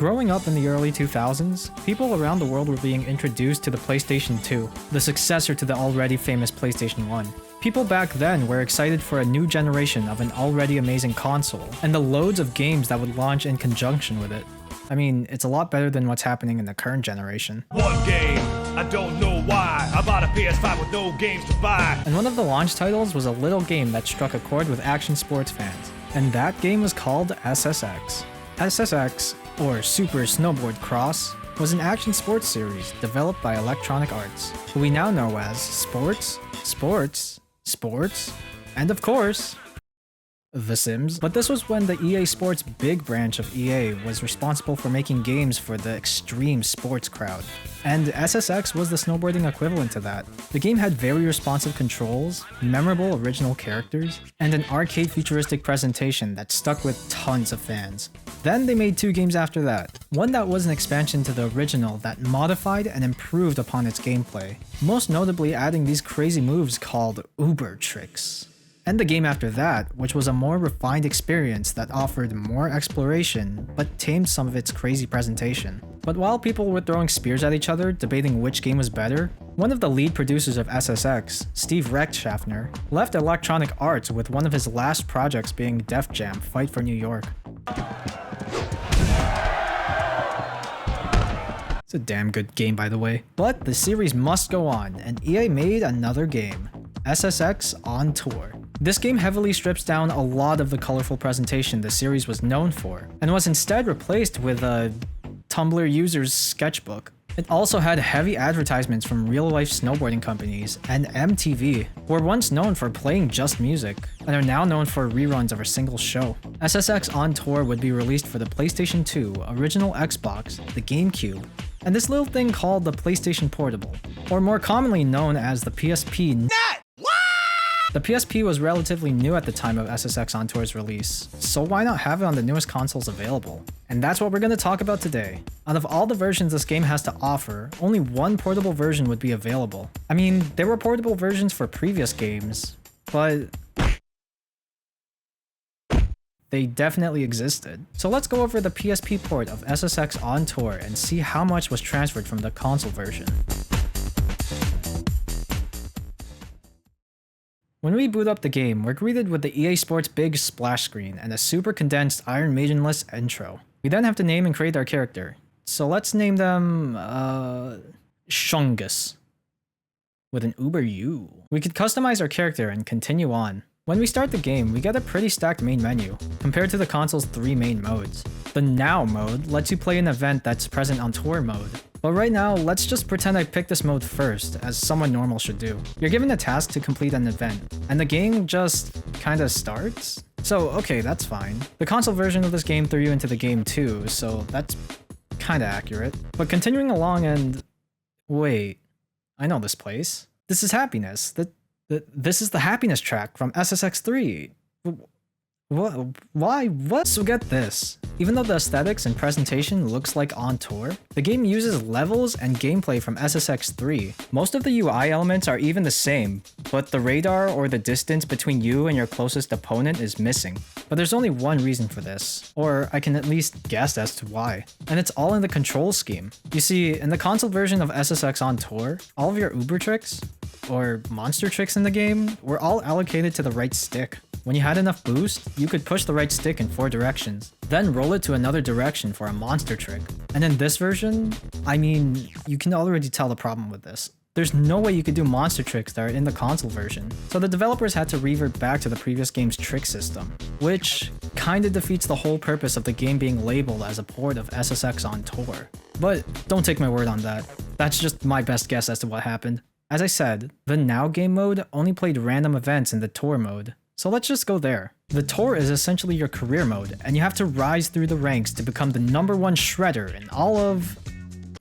Growing up in the early 2000s, people around the world were being introduced to the PlayStation 2, the successor to the already famous PlayStation 1. People back then were excited for a new generation of an already amazing console, and the loads of games that would launch in conjunction with it. I mean, it's a lot better than what's happening in the current generation. One game, I don't know why. I bought a PS5 with no games to buy. And one of the launch titles was a little game that struck a chord with action sports fans, and that game was called SSX. SSX, or Super Snowboard Cross, was an action sports series developed by Electronic Arts, who we now know as Sports, and of course, The Sims. But this was when the EA Sports big branch of EA was responsible for making games for the extreme sports crowd. And SSX was the snowboarding equivalent to that. The game had very responsive controls, memorable original characters, and an arcade futuristic presentation that stuck with tons of fans. Then they made 2 games after that. One that was an expansion to the original that modified and improved upon its gameplay, most notably adding these crazy moves called Uber tricks. And the game after that, which was a more refined experience that offered more exploration, but tamed some of its crazy presentation. But while people were throwing spears at each other, debating which game was better, one of the lead producers of SSX, Steve Rechtschaffner, left Electronic Arts with one of his last projects being Def Jam Fight for New York. It's a damn good game, by the way. But the series must go on, and EA made another game, SSX On Tour. This game heavily strips down a lot of the colorful presentation the series was known for, and was instead replaced with a Tumblr user's sketchbook. It also had heavy advertisements from real-life snowboarding companies, and MTV, who were once known for playing just music, and are now known for reruns of a single show. SSX On Tour would be released for the PlayStation 2, original Xbox, the GameCube, and this little thing called the PlayStation Portable, or more commonly known as the PSP. The PSP was relatively new at the time of SSX On Tour's release, so why not have it on the newest consoles available? And that's what we're going to talk about today. Out of all the versions this game has to offer, only one portable version would be available. I mean, there were portable versions for previous games, but they definitely existed. So let's go over the PSP port of SSX On Tour and see how much was transferred from the console version. When we boot up the game, we're greeted with the EA Sports big splash screen and a super condensed Iron Maiden-less intro. We then have to name and create our character. So let's name them, Shungus, with an Uber U. We could customize our character and continue on. When we start the game, we get a pretty stacked main menu, compared to the console's 3 main modes. The Now mode lets you play an event that's present on Tour mode. But right now, let's just pretend I picked this mode first, as someone normal should do. You're given a task to complete an event, and the game just kinda starts? So, okay, that's fine. The console version of this game threw you into the game too, so that's kinda accurate. But continuing along and... wait, I know this place. This is Happiness. This is the Happiness track from SSX 3. What? Why? What? So get this. Even though the aesthetics and presentation looks like On Tour, the game uses levels and gameplay from SSX 3. Most of the UI elements are even the same, but the radar or the distance between you and your closest opponent is missing. But there's only one reason for this, or I can at least guess as to why. And it's all in the control scheme. You see, in the console version of SSX On Tour, all of your Uber tricks, or monster tricks in the game, were all allocated to the right stick. When you had enough boost, you could push the right stick in 4 directions, then roll it to another direction for a monster trick. And in this version, I mean, you can already tell the problem with this. There's no way you could do monster tricks that are in the console version, so the developers had to revert back to the previous game's trick system, which kinda defeats the whole purpose of the game being labeled as a port of SSX On Tour. But don't take my word on that. That's just my best guess as to what happened. As I said, the Now game mode only played random events in the Tour mode. So let's just go there. The Tour is essentially your career mode, and you have to rise through the ranks to become the #1 shredder in all of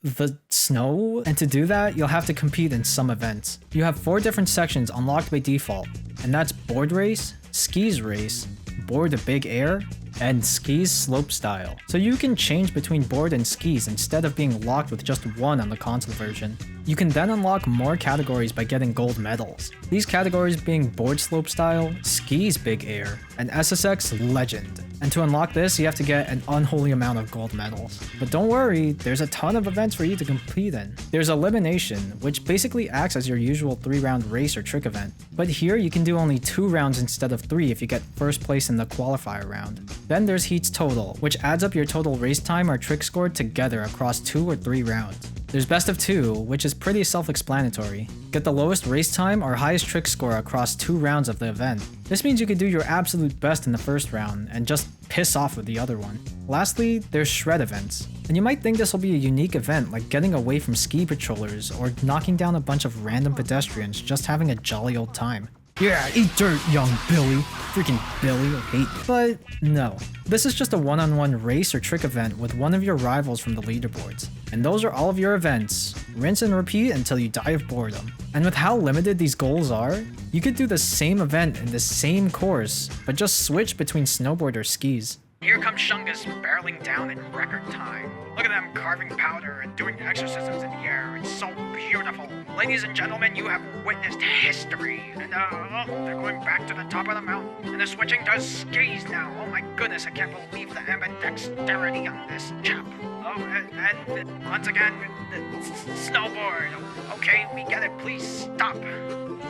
the snow, and to do that, you'll have to compete in some events. You have 4 different sections unlocked by default, and that's Board Race, Skis Race, Board Big Air, and Skis Slopestyle. So you can change between board and skis instead of being locked with just one on the console version. You can then unlock more categories by getting gold medals. These categories being Board Slopestyle, Skis Big Air, and SSX Legend. And to unlock this, you have to get an unholy amount of gold medals. But don't worry, there's a ton of events for you to compete in. There's Elimination, which basically acts as your usual 3-round race or trick event. But here you can do only 2 rounds instead of 3 if you get first place in the qualifier round. Then there's Heats Total, which adds up your total race time or trick score together across 2 or 3 rounds. There's Best of 2, which is pretty self-explanatory. Get the lowest race time or highest trick score across 2 rounds of the event. This means you could do your absolute best in the first round and just piss off with the other one. Lastly, there's Shred events. And you might think this will be a unique event like getting away from ski patrollers or knocking down a bunch of random pedestrians just having a jolly old time. Yeah, eat dirt, young Billy. Freaking Billy, I hate you. But no, this is just a one-on-one race or trick event with one of your rivals from the leaderboards. And those are all of your events. Rinse and repeat until you die of boredom. And with how limited these goals are, you could do the same event in the same course, but just switch between snowboard or skis. Here comes Shungus barreling down in record time. Look at them carving powder and doing exorcisms in the air. It's so beautiful. Ladies and gentlemen, you have witnessed history. And they're going back to the top of the mountain. And they're switching to skis now. Oh my goodness, I can't believe the ambidexterity on this chap. Oh, and once again, snowboard. Okay, we get it. Please stop.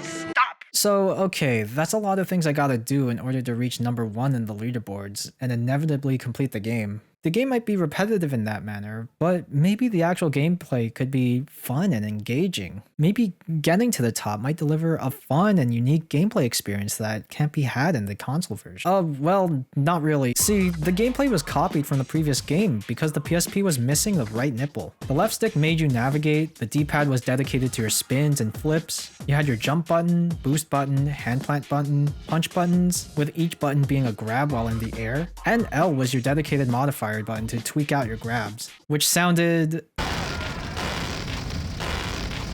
Stop. So, okay, that's a lot of things I gotta do in order to reach number 1 in the leaderboards and inevitably complete the game. The game might be repetitive in that manner, but maybe the actual gameplay could be fun and engaging. Maybe getting to the top might deliver a fun and unique gameplay experience that can't be had in the console version. Well, not really. See, the gameplay was copied from the previous game because the PSP was missing the right nipple. The left stick made you navigate, the D-pad was dedicated to your spins and flips, you had your jump button, boost button, hand plant button, punch buttons, with each button being a grab while in the air, and L was your dedicated modifier button to tweak out your grabs, which sounded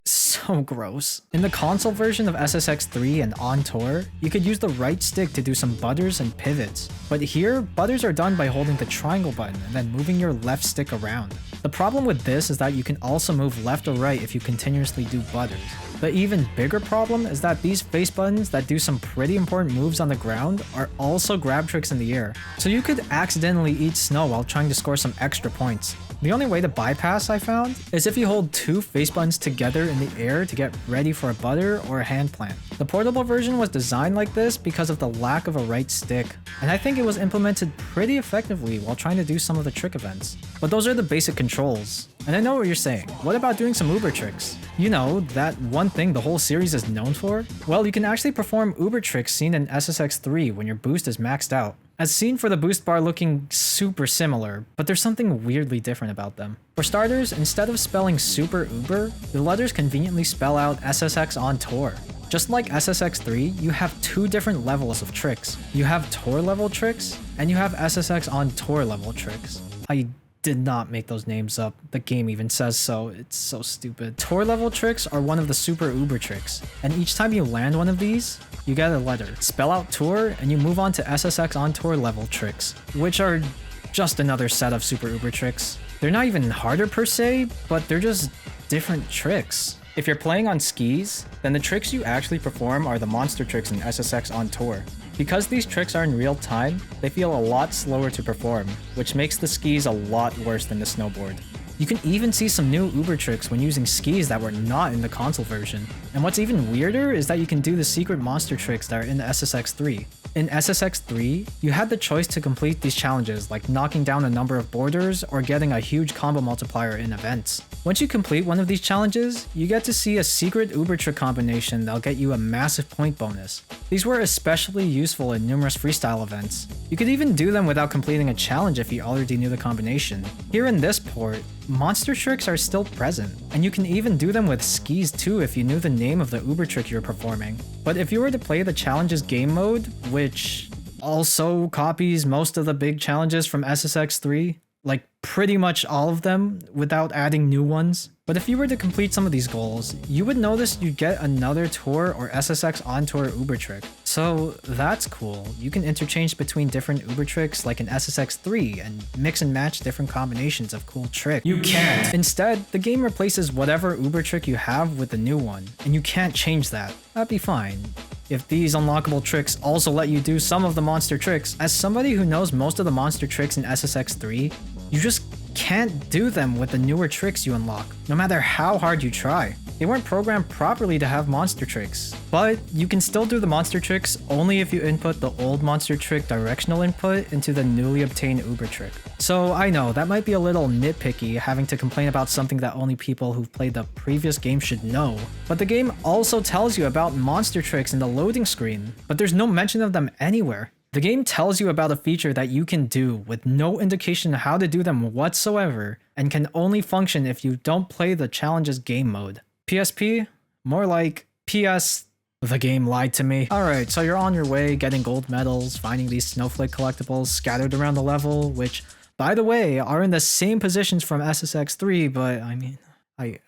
so gross. In the console version of SSX 3 and on tour, you could use the right stick to do some butters and pivots, but here, butters are done by holding the triangle button and then moving your left stick around. The problem with this is that you can also move left or right if you continuously do butters. The even bigger problem is that these face buttons that do some pretty important moves on the ground are also grab tricks in the air, so you could accidentally eat snow while trying to score some extra points. The only way to bypass, I found, is if you hold 2 face buttons together in the air to get ready for a butter or a hand plant. The portable version was designed like this because of the lack of a right stick, and I think it was implemented pretty effectively while trying to do some of the trick events. But those are the basic controls. And I know what you're saying, what about doing some Uber tricks? You know, that one thing the whole series is known for? Well, you can actually perform Uber tricks seen in SSX 3 when your boost is maxed out. As seen for the boost bar looking super similar, but there's something weirdly different about them. For starters, instead of spelling Super Uber, the letters conveniently spell out SSX on tour. Just like SSX 3, you have 2 different levels of tricks. You have tour level tricks, and you have SSX on tour level tricks. I did not make those names up. The game even says so. It's so stupid. Tour level tricks are one of the super Uber tricks, and each time you land one of these, you get a letter. Spell out tour, and you move on to SSX on tour level tricks, which are just another set of super Uber tricks. They're not even harder per se, but they're just different tricks. If you're playing on skis, then the tricks you actually perform are the monster tricks in SSX on tour. Because these tricks are in real time, they feel a lot slower to perform, which makes the skis a lot worse than the snowboard. You can even see some new Uber tricks when using skis that were not in the console version. And what's even weirder is that you can do the secret monster tricks that are in the SSX 3. In SSX 3, you had the choice to complete these challenges like knocking down a number of borders or getting a huge combo multiplier in events. Once you complete one of these challenges, you get to see a secret Uber trick combination that'll get you a massive point bonus. These were especially useful in numerous freestyle events. You could even do them without completing a challenge if you already knew the combination. Here in this port, monster tricks are still present, and you can even do them with skis too if you knew the name of the Uber trick you're performing. But if you were to play the challenges game mode, which also copies most of the big challenges from SSX 3, like pretty much all of them without adding new ones. But if you were to complete some of these goals, you would notice you'd get another tour or SSX on tour Uber trick. So that's cool. You can interchange between different Uber tricks like in SSX 3 and mix and match different combinations of cool tricks. You can't! Instead, the game replaces whatever Uber trick you have with the new one, and you can't change that. That'd be fine. if these unlockable tricks also let you do some of the monster tricks. As somebody who knows most of the monster tricks in SSX 3, you just can't do them with the newer tricks you unlock, no matter how hard you try. They weren't programmed properly to have monster tricks. But you can still do the monster tricks only if you input the old monster trick directional input into the newly obtained Uber trick. So I know, that might be a little nitpicky having to complain about something that only people who've played the previous game should know, but the game also tells you about monster tricks in the loading screen, but there's no mention of them anywhere. The game tells you about a feature that you can do with no indication of how to do them whatsoever, and can only function if you don't play the challenges game mode. PSP? More like PS, the game lied to me. Alright, so you're on your way getting gold medals, finding these snowflake collectibles scattered around the level, which, by the way, are in the same positions from SSX 3, but I mean,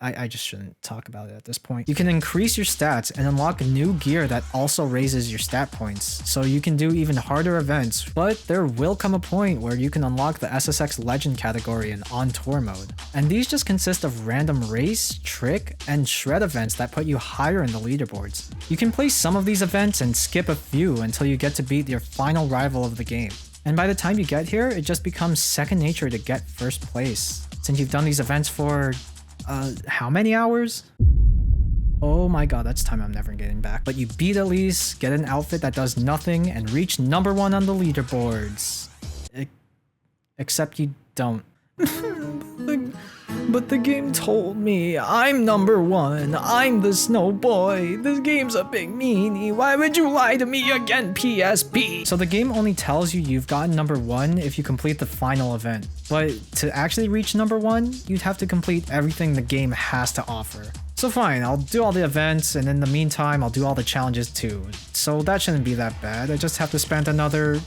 I just shouldn't talk about it at this point. You can increase your stats and unlock new gear that also raises your stat points, so you can do even harder events, but there will come a point where you can unlock the SSX Legend category in On Tour mode. And these just consist of random race, trick, and shred events that put you higher in the leaderboards. You can play some of these events and skip a few until you get to beat your final rival of the game. And by the time you get here, it just becomes second nature to get first place, since you've done these events for how many hours? Oh my god, that's time I'm never getting back. But you beat Elise, get an outfit that does nothing, and reach number 1 on the leaderboards. Except you don't. But the game told me I'm number 1. I'm the snow boy. This game's a big meanie. Why would you lie to me again, PSP? So the game only tells you you've gotten number 1 if you complete the final event. But to actually reach number 1, you'd have to complete everything the game has to offer. So fine, I'll do all the events, and in the meantime, I'll do all the challenges too. So that shouldn't be that bad. I just have to spend another...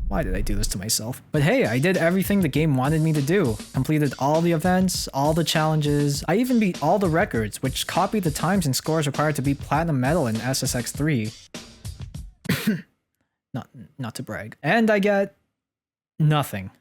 Why did I do this to myself? But hey, I did everything the game wanted me to do. Completed all the events, all the challenges. I even beat all the records, which copied the times and scores required to beat Platinum Medal in SSX 3. Not to brag. And I get... nothing.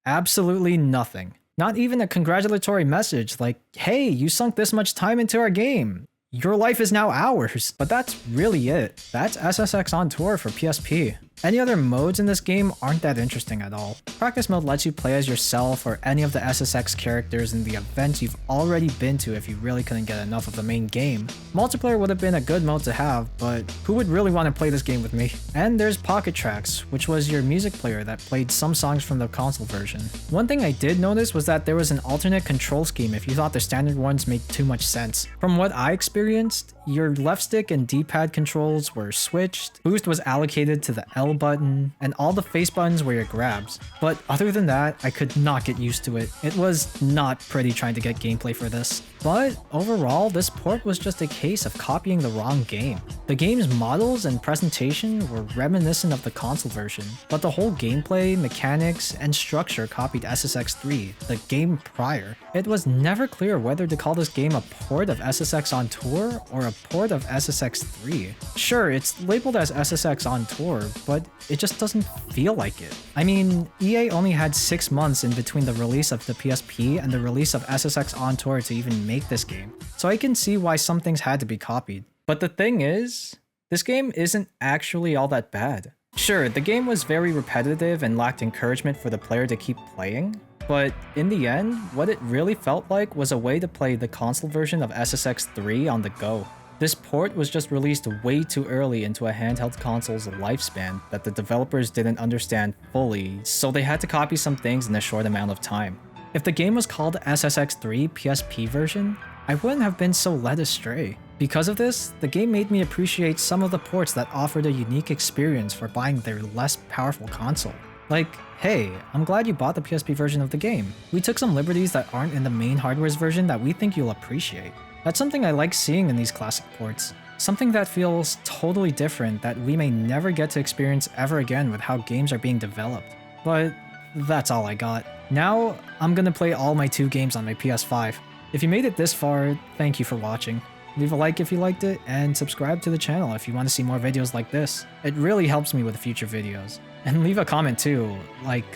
Absolutely nothing. Not even a congratulatory message like, hey, you sunk this much time into our game. Your life is now ours. But that's really it. That's SSX On Tour for PSP. Any other modes in this game aren't that interesting at all. Practice mode lets you play as yourself or any of the SSX characters in the events you've already been to if you really couldn't get enough of the main game. Multiplayer would have been a good mode to have, but who would really want to play this game with me? And there's Pocket Tracks, which was your music player that played some songs from the console version. One thing I did notice was that there was an alternate control scheme if you thought the standard ones made too much sense. From what I experienced, your left stick and D-pad controls were switched, boost was allocated to the L button, and all the face buttons were your grabs. But other than that, I could not get used to it. It was not pretty trying to get gameplay for this. But overall, this port was just a case of copying the wrong game. The game's models and presentation were reminiscent of the console version, but the whole gameplay, mechanics, and structure copied SSX 3, the game prior. It was never clear whether to call this game a port of SSX On Tour or a port of SSX 3. Sure, it's labeled as SSX On Tour, but it just doesn't feel like it. I mean, EA only had 6 months in between the release of the PSP and the release of SSX On Tour to even make this game, so I can see why some things had to be copied. But the thing is, this game isn't actually all that bad. Sure, the game was very repetitive and lacked encouragement for the player to keep playing, but in the end, what it really felt like was a way to play the console version of SSX 3 on the go. This port was just released way too early into a handheld console's lifespan that the developers didn't understand fully, so they had to copy some things in a short amount of time. If the game was called SSX 3 PSP version, I wouldn't have been so led astray. Because of this, the game made me appreciate some of the ports that offered a unique experience for buying their less powerful console. Like, hey, I'm glad you bought the PSP version of the game. We took some liberties that aren't in the main hardware's version that we think you'll appreciate. That's something I like seeing in these classic ports. Something that feels totally different that we may never get to experience ever again with how games are being developed. But that's all I got. Now, I'm gonna play all my 2 games on my PS5. If you made it this far, thank you for watching. Leave a like if you liked it, and subscribe to the channel if you want to see more videos like this. It really helps me with future videos. And leave a comment too, like,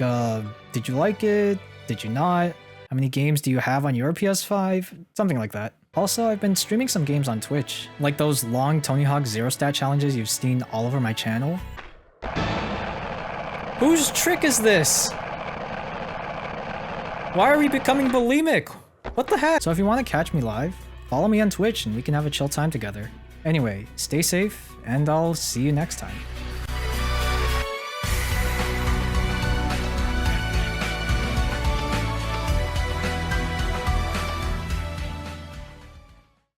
did you like it? Did you not? How many games do you have on your PS5? Something like that. Also, I've been streaming some games on Twitch, like those long Tony Hawk Zero Stat challenges you've seen all over my channel. Whose trick is this? Why are we becoming bulimic? What the heck? So if you want to catch me live, follow me on Twitch and we can have a chill time together. Anyway, stay safe, and I'll see you next time.